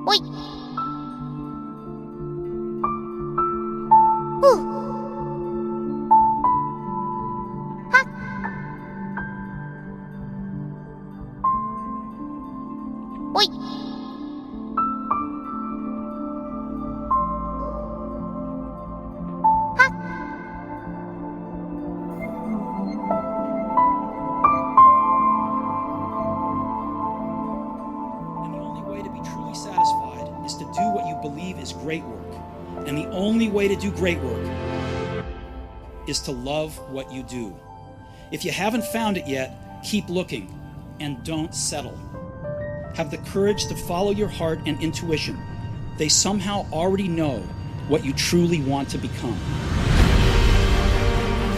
Oi. Whew. Ha. Oi. Ha. And the only way to be truly satisfied is to do what you believe is great work. And the only way to do great work is to love what you do. If you haven't found it yet, keep looking and don't settle. Have the courage to follow your heart and intuition. They somehow already know what you truly want to become.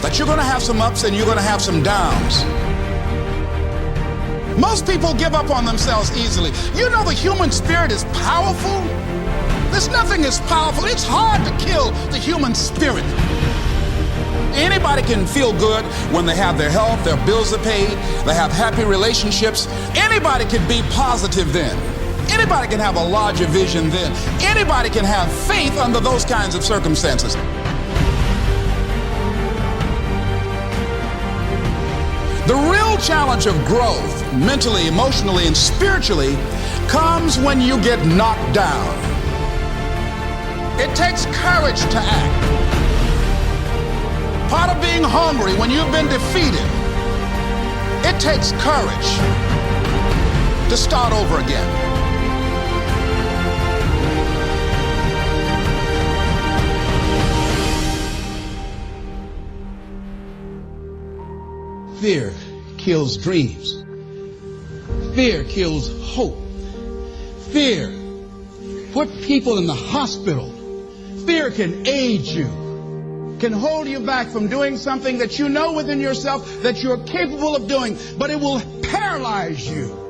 That you're going to have some ups and you're going to have some downs. Most people give up on themselves easily. You know the human spirit is powerful. There's nothing as powerful. It's hard to kill the human spirit. Anybody can feel good when they have their health, their bills are paid, they have happy relationships. Anybody can be positive then. Anybody can have a larger vision then. Anybody can have faith under those kinds of circumstances. The real challenge of growth, mentally, emotionally, and spiritually, comes when you get knocked down. It takes courage to act. Part of being hungry when you've been defeated, it takes courage to start over again. Fear kills dreams. Fear kills hope. Fear put people in the hospital. Fear can aid you, can hold you back from doing something that you know within yourself that you're capable of doing, but it will paralyze you.